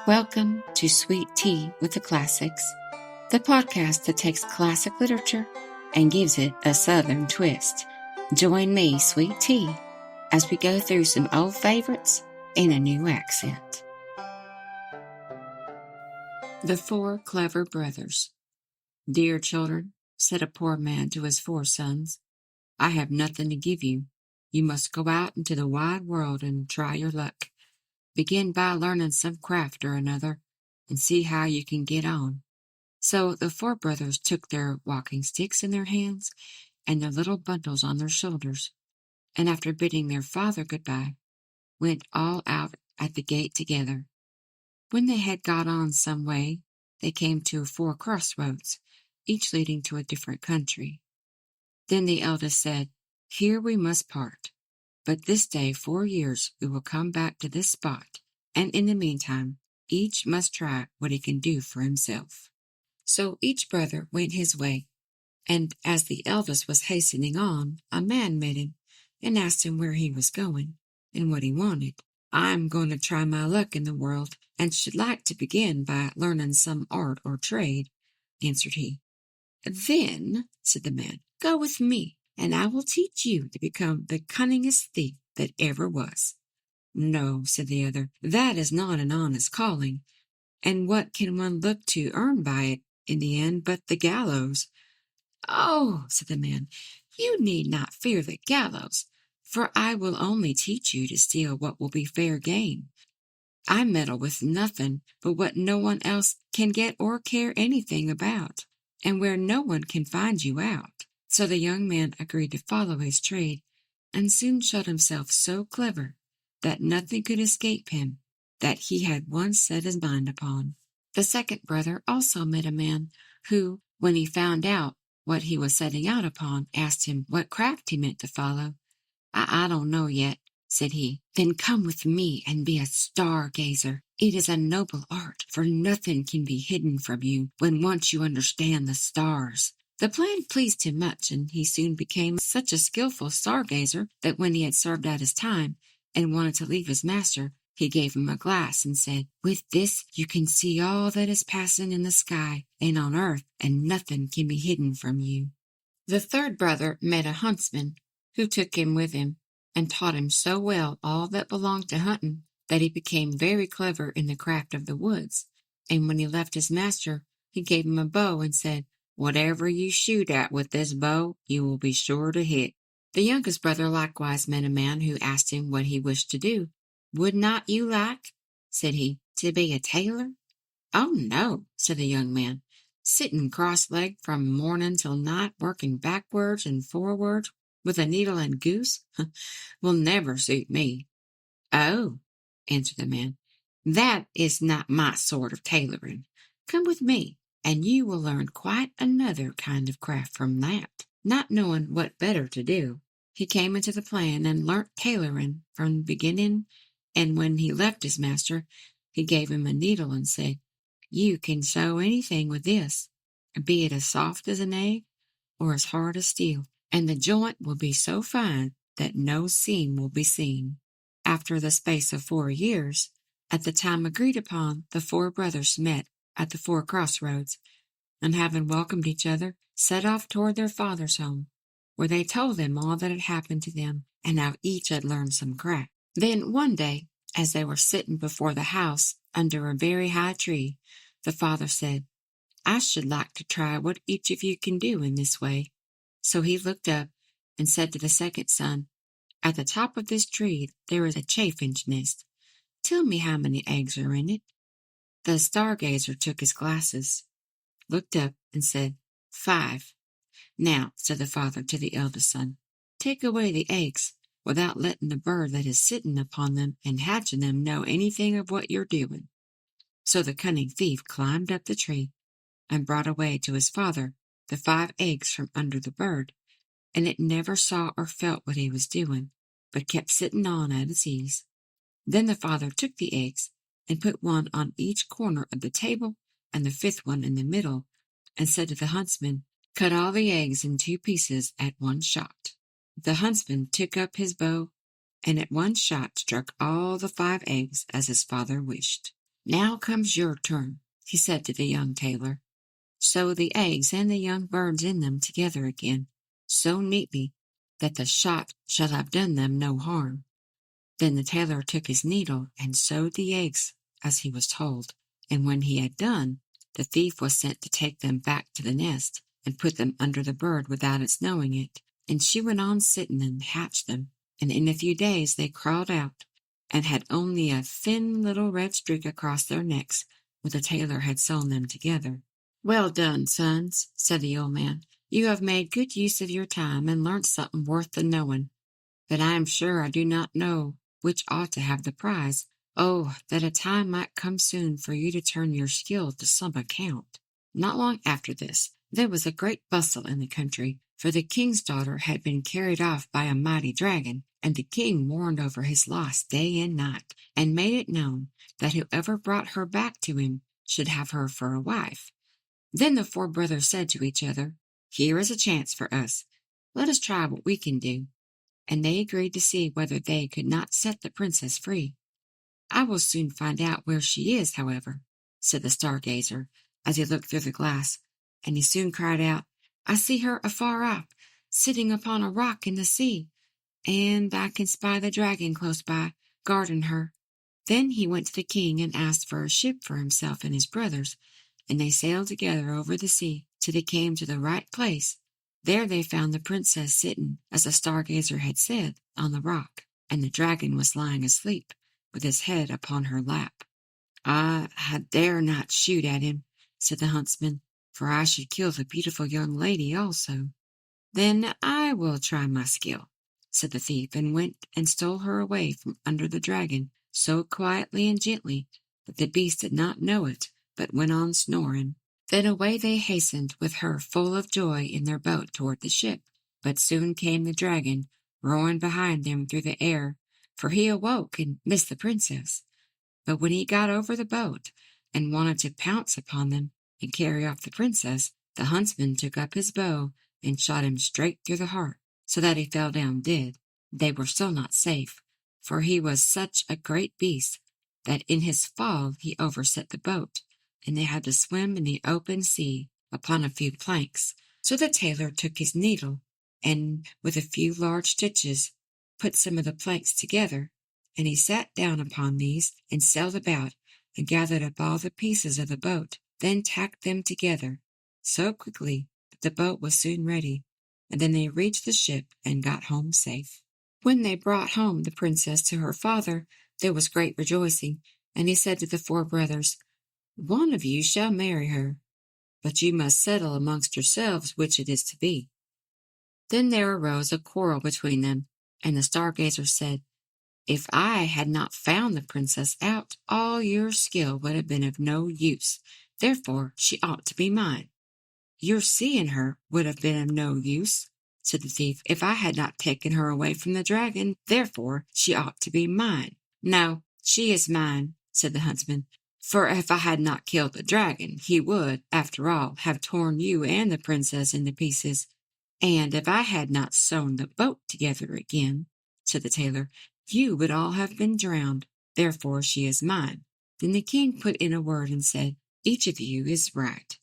Welcome to Sweet Tea with the Classics, the podcast that takes classic literature and gives it a Southern twist. Join me, Sweet Tea, as we go through some old favorites in a new accent. The Four Clever Brothers. Dear children, said a poor man to his 4 sons, I have nothing to give you. You must go out into the wide world and try your luck. Begin by learning some craft or another, and see how you can get on. So the 4 brothers took their walking sticks in their hands and their little bundles on their shoulders, and after bidding their father goodbye, went all out at the gate together. When they had got on some way, they came to 4 crossroads, each leading to a different country. Then the eldest said, Here we must part. But this day 4 years we will come back to this spot, and in the meantime each must try what he can do for himself. So each brother went his way, and as the eldest was hastening on, a man met him and asked him where he was going and what he wanted. I'm going to try my luck in the world, and should like to begin by learning some art or trade, answered he. Then, said the man, go with me, and I will teach you to become the cunningest thief that ever was. No, said the other, that is not an honest calling, and what can one look to earn by it in the end but the gallows? Oh, said the man, you need not fear the gallows, for I will only teach you to steal what will be fair game. I meddle with nothing but what no one else can get or care anything about, and where no one can find you out. So the young man agreed to follow his trade, and soon showed himself so clever that nothing could escape him that he had once set his mind upon. The second brother also met a man who, when he found out what he was setting out upon, asked him what craft he meant to follow. I don't know yet, said he. Then come with me and be a stargazer. It is a noble art, for nothing can be hidden from you when once you understand the stars. The plan pleased him much, and he soon became such a skillful stargazer that when he had served out his time and wanted to leave his master, he gave him a glass and said, With this you can see all that is passing in the sky and on earth, and nothing can be hidden from you. The third brother met a huntsman who took him with him and taught him so well all that belonged to hunting that he became very clever in the craft of the woods. And when he left his master, he gave him a bow and said, Whatever you shoot at with this bow, you will be sure to hit. The youngest brother likewise met a man who asked him what he wished to do. Would not you like, said he, to be a tailor? Oh, no, said the young man, sitting cross-legged from morning till night, working backwards and forwards with a needle and goose, will never suit me. Oh, answered the man, that is not my sort of tailoring. Come with me, and you will learn quite another kind of craft from that. Not knowing what better to do, he came into the plan and learnt tailoring from the beginning, and when he left his master, he gave him a needle and said, You can sew anything with this, be it as soft as an egg or as hard as steel, and the joint will be so fine that no seam will be seen. After the space of 4 years, at the time agreed upon, the 4 brothers met at the 4 crossroads, and having welcomed each other, set off toward their father's home, where they told them all that had happened to them, and how each had learned some craft. Then one day, as they were sitting before the house under a very high tree, the father said, I should like to try what each of you can do in this way. So he looked up and said to the second son, At the top of this tree there is a chaffinch nest. Tell me how many eggs are in it. The stargazer took his glasses, looked up, and said, 5. Now, said the father to the eldest son, take away the eggs, without letting the bird that is sitting upon them and hatching them know anything of what you're doing. So the cunning thief climbed up the tree and brought away to his father the 5 eggs from under the bird, and it never saw or felt what he was doing, but kept sitting on at its ease. Then the father took the eggs and put one on each corner of the table and the 5th one in the middle, and said to the huntsman, Cut all the eggs in 2 pieces at one shot. The huntsman took up his bow, and at one shot struck all the 5 eggs as his father wished. "Now comes your turn," he said to the young tailor. "Sew the eggs and the young birds in them together again, so neatly that the shot shall have done them no harm." Then the tailor took his needle and sewed the eggs as he was told, and when he had done, the thief was sent to take them back to the nest and put them under the bird without its knowing it, and she went on sitting and hatched them, and in a few days they crawled out, and had only a thin little red streak across their necks where the tailor had sewn them together. "Well done, sons," said the old man. "You have made good use of your time and learnt something worth the knowing, but I am sure I do not know which ought to have the prize. Oh, that a time might come soon for you to turn your skill to some account." Not long after this, there was a great bustle in the country, for the king's daughter had been carried off by a mighty dragon, and the king mourned over his loss day and night, and made it known that whoever brought her back to him should have her for a wife. Then the four brothers said to each other, "Here is a chance for us. Let us try what we can do." And they agreed to see whether they could not set the princess free. "I will soon find out where she is, however," said the stargazer, as he looked through the glass, and he soon cried out, "I see her afar off, sitting upon a rock in the sea, and I can spy the dragon close by, guarding her." Then he went to the king and asked for a ship for himself and his brothers, and they sailed together over the sea till they came to the right place. There they found the princess sitting, as the stargazer had said, on the rock, and the dragon was lying asleep, with his head upon her lap. "I dare not shoot at him," said the huntsman, "for I should kill the beautiful young lady also." "Then I will try my skill," said the thief, and went and stole her away from under the dragon so quietly and gently that the beast did not know it, but went on snoring. Then away they hastened with her full of joy in their boat toward the ship. But soon came the dragon, roaring behind them through the air, for he awoke and missed the princess. But when he got over the boat and wanted to pounce upon them and carry off the princess, the huntsman took up his bow and shot him straight through the heart, so that he fell down dead. They were still not safe, for he was such a great beast that in his fall he overset the boat, and they had to swim in the open sea upon a few planks. So the tailor took his needle, and with a few large stitches put some of the planks together, and he sat down upon these and sailed about, and gathered up all the pieces of the boat, then tacked them together so quickly that the boat was soon ready, and then they reached the ship and got home safe. When they brought home the princess to her father, there was great rejoicing, and he said to the four brothers, "One of you shall marry her, but you must settle amongst yourselves which it is to be." Then there arose a quarrel between them, and the stargazer said, "If I had not found the princess out, all your skill would have been of no use. Therefore she ought to be mine." "Your seeing her would have been of no use," said the thief, "if I had not taken her away from the dragon. Therefore she ought to be mine." "No, she is mine," said the huntsman, "for if I had not killed the dragon, he would, after all, have torn you and the princess into pieces. And if I had not sewn the boat together again," said the tailor, "you would all have been drowned. Therefore she is mine." Then the king put in a word and said, "Each of you is right.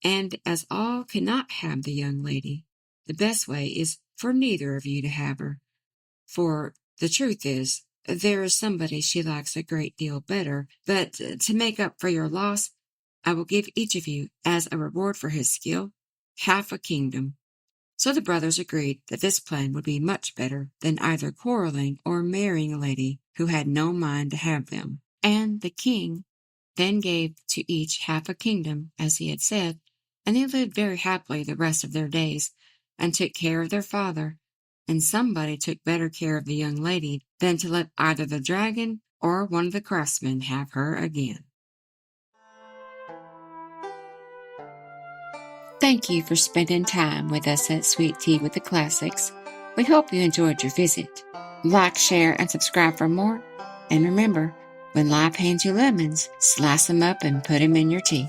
And as all cannot have the young lady, the best way is for neither of you to have her. For the truth is, there is somebody she likes a great deal better, but to make up for your loss, I will give each of you, as a reward for his skill, half a kingdom." So the brothers agreed that this plan would be much better than either quarreling or marrying a lady who had no mind to have them. And the king then gave to each half a kingdom, as he had said, and they lived very happily the rest of their days, and took care of their father. And somebody took better care of the young lady than to let either the dragon or one of the craftsmen have her again. Thank you for spending time with us at Sweet Tea with the Classics. We hope you enjoyed your visit. Like, share, and subscribe for more. And remember, when life hands you lemons, slice them up and put them in your tea.